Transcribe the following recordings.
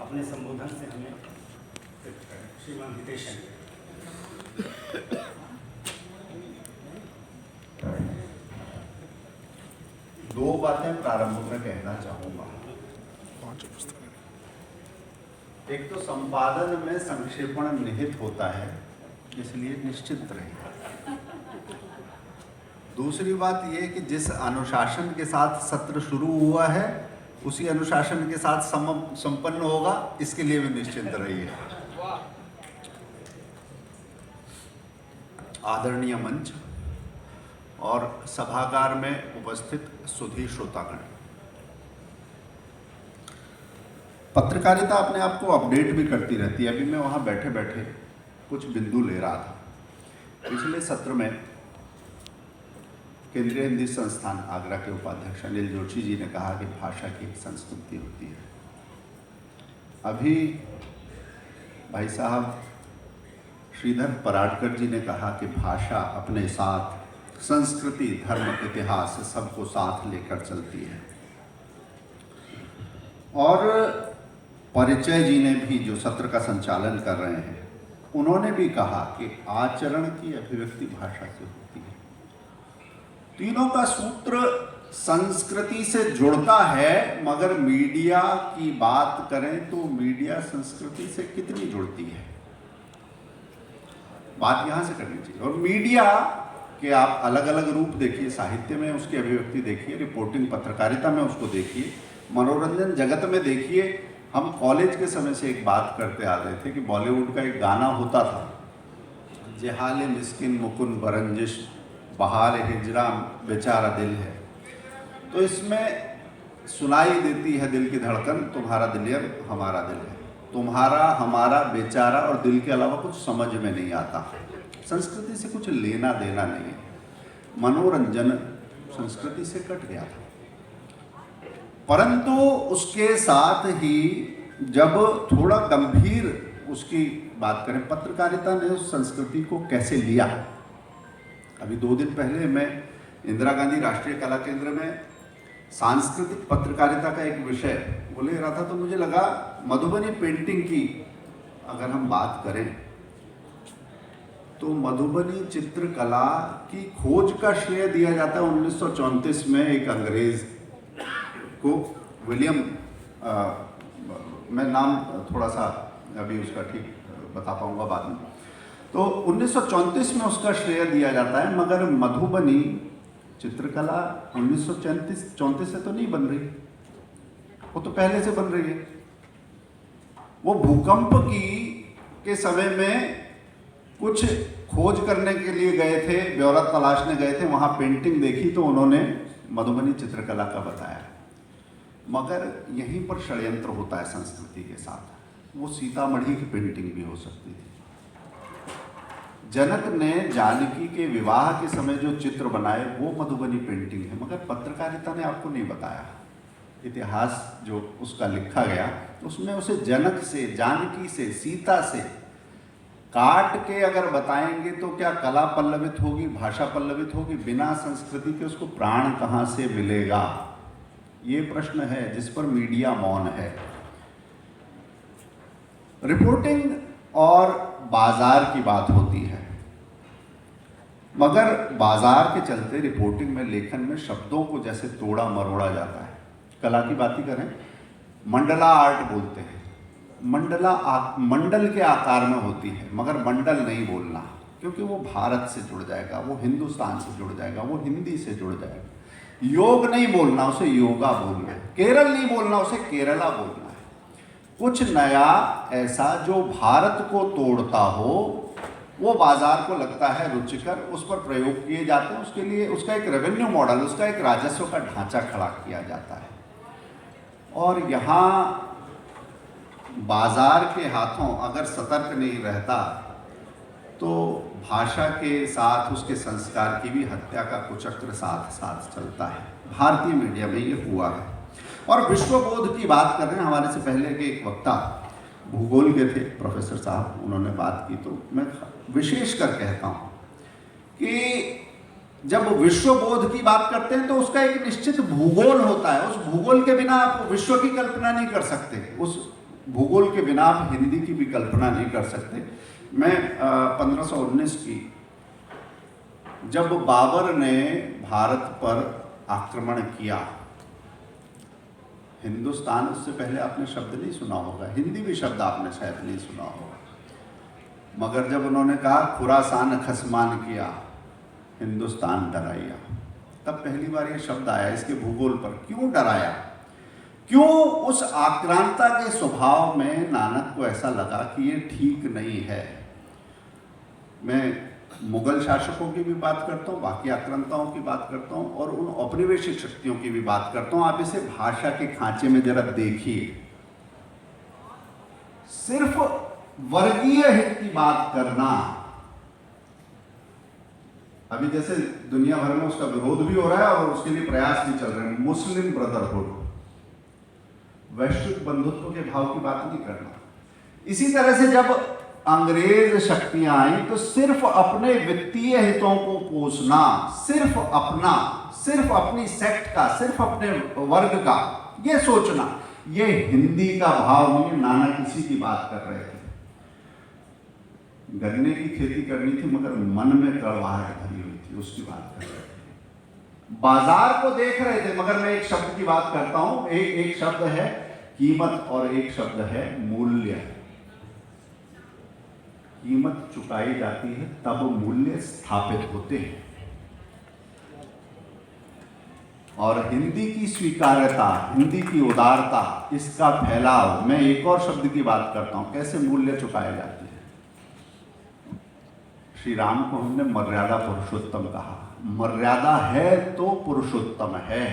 अपने संबोधन से हमें श्रीमान हितेश हैं। दो बातें प्रारंभ में कहना चाहूंगा। एक तो संपादन में संक्षेपण निहित होता है, इसलिए निश्चित रहिए। दूसरी बात यह कि जिस अनुशासन के साथ सत्र शुरू हुआ है उसी अनुशासन के साथ संपन्न होगा, इसके लिए भी निश्चिंत रहिए। आदरणीय मंच और सभागार में उपस्थित सुधी श्रोतागण, पत्रकारिता अपने आप को अपडेट भी करती रहती है। अभी मैं वहाँ बैठे बैठे कुछ बिंदु ले रहा था। पिछले सत्र में केंद्रीय हिंदी संस्थान आगरा के उपाध्यक्ष अनिल जोशी जी ने कहा कि भाषा की एक संस्कृति होती है। अभी भाई साहब श्रीधर पराडकर जी ने कहा कि भाषा अपने साथ संस्कृति, धर्म, इतिहास सबको साथ लेकर चलती है। और परिचय जी ने भी, जो सत्र का संचालन कर रहे हैं, उन्होंने भी कहा कि आचरण की अभिव्यक्ति भाषा से होती है। तीनों का सूत्र संस्कृति से जुड़ता है, मगर मीडिया की बात करें तो मीडिया संस्कृति से कितनी जुड़ती है, बात यहां से करनी चाहिए। और मीडिया के आप अलग अलग रूप देखिए, साहित्य में उसकी अभिव्यक्ति देखिए, रिपोर्टिंग पत्रकारिता में उसको देखिए, मनोरंजन जगत में देखिए। हम कॉलेज के समय से एक बात करते आ रहे थे कि बॉलीवुड का एक गाना होता था, जेहाले मिस्किन मुकुन बरंजिश बहार हिजरा बेचारा दिल है। तो इसमें सुनाई देती है दिल की धड़कन, तुम्हारा दिल है हमारा दिल है, तुम्हारा हमारा बेचारा, और दिल के अलावा कुछ समझ में नहीं आता। संस्कृति से कुछ लेना देना नहीं है। मनोरंजन संस्कृति से कट गया था। परंतु उसके साथ ही जब थोड़ा गंभीर उसकी बात करें, पत्रकारिता ने उस संस्कृति को कैसे लिया। अभी 2 दिन पहले मैं इंदिरा गांधी राष्ट्रीय कला केंद्र में सांस्कृतिक पत्रकारिता का एक विषय वो ले रहा था, तो मुझे लगा मधुबनी पेंटिंग की अगर हम बात करें तो मधुबनी चित्रकला की खोज का श्रेय दिया जाता है 1934 में एक अंग्रेज को, विलियम, मैं नाम थोड़ा सा अभी उसका ठीक बता पाऊंगा बाद में। तो 1934 में उसका श्रेय दिया जाता है, मगर मधुबनी चित्रकला 1934 से तो नहीं बन रही, वो तो पहले से बन रही है। वो भूकंप के समय में कुछ खोज करने के लिए गए थे, ब्यौरा तलाशने गए थे, वहाँ पेंटिंग देखी तो उन्होंने मधुबनी चित्रकला का बताया। मगर यहीं पर षड्यंत्र होता है संस्कृति के साथ। वो सीतामढ़ी की पेंटिंग भी हो सकती थी। जनक ने जानकी के विवाह के समय जो चित्र बनाए वो मधुबनी पेंटिंग है, मगर पत्रकारिता ने आपको नहीं बताया। इतिहास जो उसका लिखा गया उसमें उसे जनक से, जानकी से, सीता से काट के अगर बताएंगे तो क्या कला पल्लवित होगी, भाषा पल्लवित होगी? बिना संस्कृति के उसको प्राण कहाँ से मिलेगा? ये प्रश्न है जिस पर मीडिया मौन है। रिपोर्टिंग और बाजार की बात होती है, मगर बाजार के चलते रिपोर्टिंग में, लेखन में शब्दों को जैसे तोड़ा मरोड़ा जाता है। कला की बात ही करें, मंडला आर्ट बोलते हैं। मंडल के आकार में होती है, मगर मंडल नहीं बोलना, क्योंकि वो भारत से जुड़ जाएगा, वो हिंदुस्तान से जुड़ जाएगा, वो हिंदी से जुड़ जाएगा। योग नहीं बोलना, उसे योगा बोलना है। केरल नहीं बोलना, उसे केरला बोलना है। कुछ नया ऐसा जो भारत को तोड़ता हो, वो बाजार को लगता है रुचिकर, उस पर प्रयोग किए जाते हैं। उसके लिए उसका एक रेवेन्यू मॉडल, उसका एक राजस्व का ढांचा खड़ा किया जाता है। और यहाँ बाजार के हाथों अगर सतर्क नहीं रहता तो भाषा के साथ उसके संस्कार की भी हत्या का कुचक्र साथ साथ चलता है। भारतीय मीडिया में ये हुआ है। और विश्वबोध की बात कर रहे हैं, हमारे से पहले के एक वक्ता भूगोल के थे, प्रोफेसर साहब, उन्होंने बात की, तो मैं विशेष कर कहता हूँ कि जब विश्वबोध की बात करते हैं तो उसका एक निश्चित भूगोल होता है। उस भूगोल के बिना आप विश्व की कल्पना नहीं कर सकते। उस भूगोल के बिना आप हिंदी की भी कल्पना नहीं कर सकते। मैं 1519 की, जब बाबर ने भारत पर आक्रमण किया, हिंदुस्तान, उससे पहले आपने शब्द नहीं सुना होगा, हिंदी भी शब्द आपने शायद नहीं सुना होगा, मगर जब उन्होंने कहा खुरासान खसमान किया, हिंदुस्तान डराया, तब पहली बार ये शब्द आया इसके भूगोल पर। क्यों डराया? क्यों? उस आक्रांता के स्वभाव में नानक को ऐसा लगा कि ये ठीक नहीं है। मैं मुगल शासकों की भी बात करता हूँ, बाकी आक्रांताओं की बात करता हूँ, और उन औपनिवेशिक शक्तियों की भी बात करता हूँ। आप इसे भाषा के खांचे में जरा देखिए। सिर्फ वर्गीय हित की बात करना, अभी जैसे दुनिया भर में उसका विरोध भी हो रहा है और उसके लिए प्रयास भी चल रहे हैं, मुस्लिम ब्रदरहुड, वैश्विक बंधुत्व के भाव की बात नहीं करना। इसी तरह से जब अंग्रेज शक्तियां आई तो सिर्फ अपने वित्तीय हितों को पोषना, सिर्फ अपना, सिर्फ अपनी सेक्ट का, सिर्फ अपने वर्ग का, ये सोचना, ये हिंदी का भाव नहीं। नानक इसी की बात कर रहे थे। गन्ने की खेती करनी थी मगर मन में कड़वाहट भरी हुई थी, उसकी बात कर रहे थे। बाजार को देख रहे थे, मगर मैं एक शब्द की बात करता हूं, एक शब्द है कीमत और एक शब्द है मूल्य। कीमत चुकाई जाती है तब मूल्य स्थापित होते हैं। और हिंदी की स्वीकार्यता, हिंदी की उदारता, इसका फैलाव, मैं एक और शब्द की बात करता हूं, कैसे मूल्य चुकाए जाते हैं। श्री राम को हमने मर्यादा पुरुषोत्तम कहा। मर्यादा है तो पुरुषोत्तम है,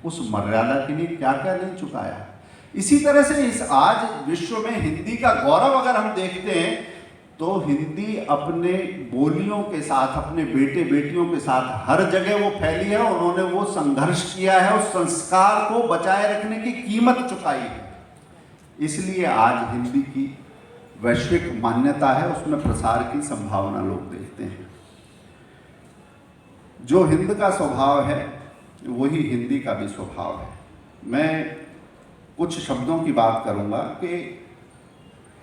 उस मर्यादा के लिए क्या क्या नहीं चुकाया। इसी तरह से इस आज विश्व में हिंदी का गौरव अगर हम देखते हैं तो हिंदी अपने बोलियों के साथ, अपने बेटे बेटियों के साथ हर जगह वो फैली है। उन्होंने वो संघर्ष किया है, उस संस्कार को बचाए रखने की कीमत चुकाई है। इसलिए आज हिंदी की वैश्विक मान्यता है, उसमें प्रसार की संभावना लोग देखते हैं। जो हिंद का स्वभाव है वही हिंदी का भी स्वभाव है। मैं कुछ शब्दों की बात करूंगा कि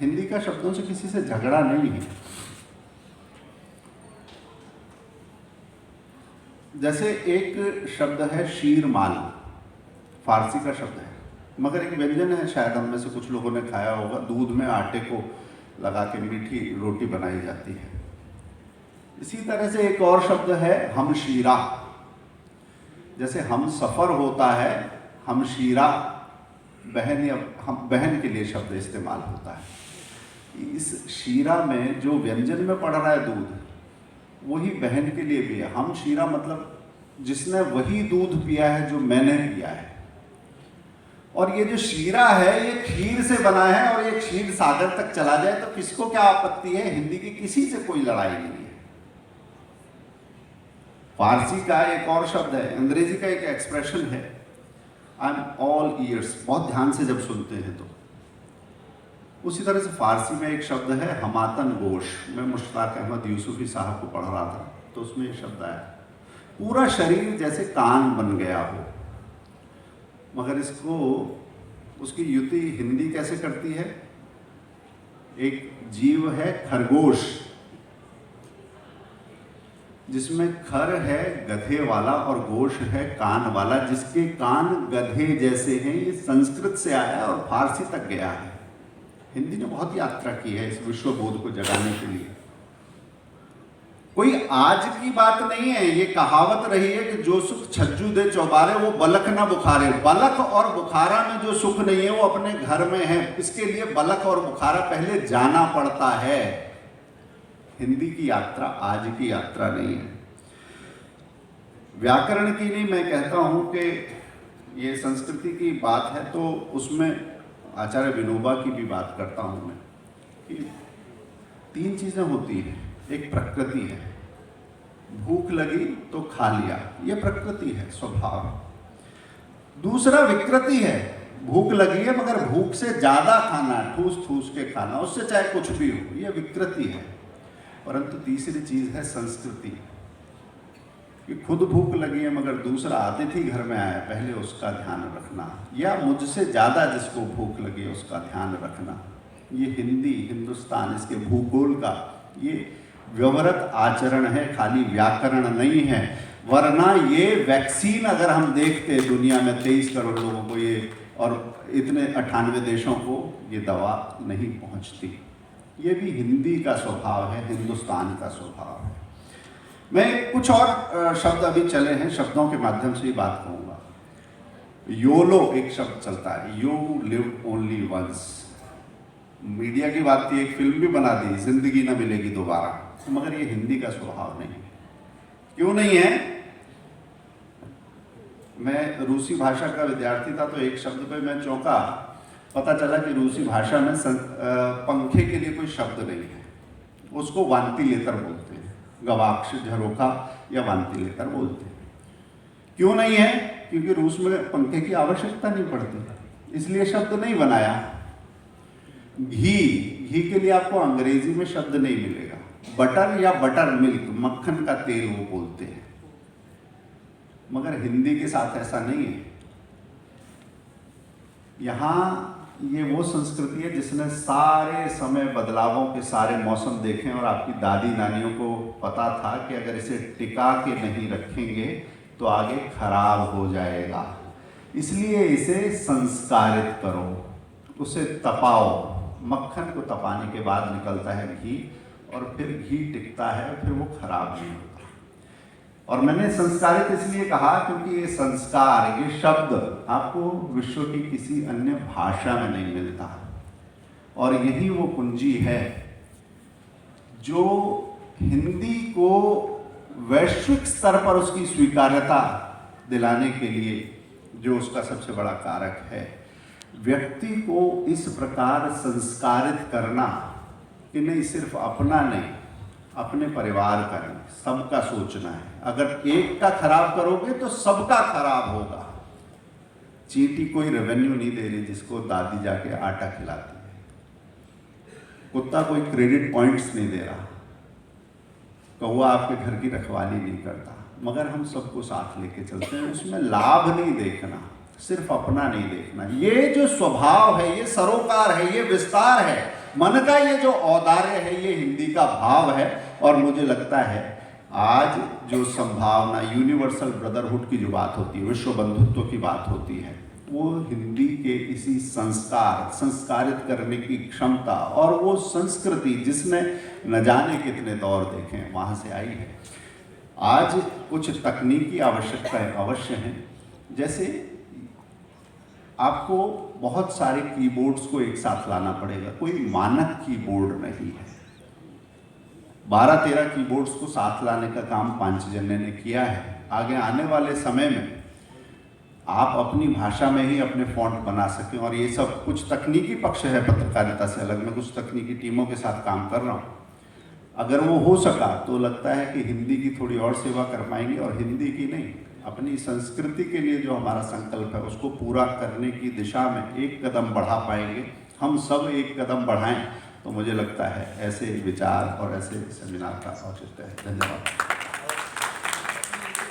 हिंदी का शब्दों से किसी से झगड़ा नहीं है। जैसे एक शब्द है शीरमाल, फारसी का शब्द है, मगर एक व्यंजन है, शायद हम में से कुछ लोगों ने खाया होगा। दूध में आटे को लगा के मीठी रोटी बनाई जाती है। इसी तरह से एक और शब्द है हमशीरा। जैसे हम सफ़र होता है, हमशीरा बहन या हम बहन के लिए शब्द इस्तेमाल होता है। इस शीरा में जो व्यंजन में पड़ रहा है दूध, वही बहन के लिए भी है। हम शीरा मतलब जिसने वही दूध पिया है जो मैंने पिया है। और ये जो शीरा है ये खीर से बना है, और ये क्षीर सागर तक चला जाए तो किसको क्या आपत्ति है। हिंदी की किसी से कोई लड़ाई नहीं है। फारसी का एक और शब्द है, अंग्रेजी का एक एक्सप्रेशन है, आई एम ऑल ईयर्स, बहुत ध्यान से जब सुनते हैं तो। उसी तरह से फारसी में एक शब्द है हमातन गोश। मैं मुश्ताक अहमद यूसुफी साहब को पढ़ रहा था तो उसमें ये शब्द आया, पूरा शरीर जैसे कान बन गया हो। मगर इसको, उसकी युति हिंदी कैसे करती है। एक जीव है खरगोश, जिसमें खर है गधे वाला और गोश है कान वाला, जिसके कान गधे जैसे हैं। ये संस्कृत से आया है और फारसी तक गया है। हिंदी ने बहुत यात्रा की है इस विश्व बोध को जगाने के लिए। कोई आज की बात नहीं है। ये कहावत रही है कि जो सुख छज्जू दे चौबारे वो बलख ना बुखारे। बलख और बुखारा में जो सुख नहीं है वो अपने घर में है। इसके लिए बलख और बुखारा पहले जाना पड़ता है। हिंदी की यात्रा आज की यात्रा नहीं है। व्याकरण की नहीं, मैं कहता हूं कि ये संस्कृति की बात है तो उसमें आचार्य विनोबा की भी बात करता हूं मैं कि 3 चीजें होती हैं। एक प्रकृति है, भूख लगी तो खा लिया, ये प्रकृति है, स्वभाव। दूसरा विकृति है, भूख लगी है मगर भूख से ज्यादा खाना, ठूस ठूस के खाना, उससे चाहे कुछ भी हो, ये विकृति है। परंतु तीसरी चीज है संस्कृति। कि खुद भूख लगी है मगर दूसरा अतिथि घर में आया, पहले उसका ध्यान रखना, या मुझसे ज़्यादा जिसको भूख लगी है उसका ध्यान रखना। ये हिंदुस्तान, इसके भूगोल का ये व्यवहारिक आचरण है, खाली व्याकरण नहीं है। वरना ये वैक्सीन अगर हम देखते दुनिया में 23 करोड़ लोगों को ये, और इतने 98 देशों को ये दवा नहीं पहुंचती। ये भी हिंदी का स्वभाव है, हिंदुस्तान का स्वभाव है। मैं कुछ और शब्द अभी चले हैं, शब्दों के माध्यम से ही बात कहूँगा। योलो एक शब्द चलता है, you live only once. Media की बात थी, एक फिल्म भी बना दी, जिंदगी न मिलेगी दोबारा, मगर ये हिंदी का स्वभाव नहीं है। क्यों नहीं है? मैं रूसी भाषा का विद्यार्थी था तो एक शब्द पे मैं चौंका, पता चला कि रूसी भाषा में पंखे के लिए कोई शब्द नहीं है, उसको वांतिलेतर बोलते हैं, गवाक्ष, झरोखा या वांतिलेतर बोलते हैं। क्यों नहीं है? क्योंकि रूस में पंखे की आवश्यकता नहीं पड़ती, इसलिए शब्द नहीं बनाया। घी के लिए आपको अंग्रेजी में शब्द नहीं मिलेगा। बटर या बटर मिल्क, मक्खन का तेल वो बोलते हैं, मगर हिंदी के साथ ऐसा नहीं है। यहाँ ये वो संस्कृति है जिसने सारे समय बदलावों के सारे मौसम देखे, और आपकी दादी नानियों को पता था कि अगर इसे टिका के नहीं रखेंगे तो आगे खराब हो जाएगा, इसलिए इसे संस्कारित करो, उसे तपाओ। मक्खन को तपाने के बाद निकलता है घी, और फिर घी टिकता है, फिर वो खराब नहीं होता। और मैंने संस्कारित इसलिए कहा क्योंकि ये संस्कार, ये शब्द आपको विश्व की किसी अन्य भाषा में नहीं मिलता, और यही वो कुंजी है जो हिंदी को वैश्विक स्तर पर उसकी स्वीकार्यता दिलाने के लिए जो उसका सबसे बड़ा कारक है। व्यक्ति को इस प्रकार संस्कारित करना कि नहीं सिर्फ अपना नहीं, अपने परिवार का नहीं, सबका सोचना है। अगर एक का खराब करोगे तो सबका खराब होगा। चींटी कोई रेवेन्यू नहीं दे रही जिसको दादी जाके आटा खिलाती है, कुत्ता कोई क्रेडिट पॉइंट्स नहीं दे रहा, कौवा आपके घर की रखवाली नहीं करता, मगर हम सबको साथ लेके चलते हैं। उसमें लाभ नहीं देखना, सिर्फ अपना नहीं देखना। ये जो स्वभाव है, ये सरोकार है, ये विस्तार है, मन का ये जो औदार्य है, ये हिंदी का भाव है। और मुझे लगता है आज जो संभावना, यूनिवर्सल ब्रदरहुड की जो बात होती है, विश्व बंधुत्व की बात होती है, वो हिंदी के इसी संस्कारित करने की क्षमता और वो संस्कृति जिसने न जाने कितने दौर देखे हैं वहाँ से आई है। आज कुछ तकनीकी आवश्यकताएं अवश्य हैं, जैसे आपको बहुत सारे कीबोर्ड्स को एक साथ लाना पड़ेगा, कोई मानक कीबोर्ड नहीं है। 12-13 कीबोर्ड्स को साथ लाने का काम पांचजन्य ने किया है। आगे आने वाले समय में आप अपनी भाषा में ही अपने फॉन्ट बना सकें, और ये सब कुछ तकनीकी पक्ष है पत्रकारिता से अलग। मैं कुछ तकनीकी टीमों के साथ काम कर रहा हूँ। अगर वो हो सका तो लगता है कि हिंदी की थोड़ी और सेवा कर पाएंगे, और हिंदी की नहीं, अपनी संस्कृति के लिए जो हमारा संकल्प है उसको पूरा करने की दिशा में एक कदम बढ़ा पाएंगे। हम सब एक कदम बढ़ाएं तो मुझे लगता है ऐसे विचार और ऐसे सेमिनार का औचित्य है। धन्यवाद।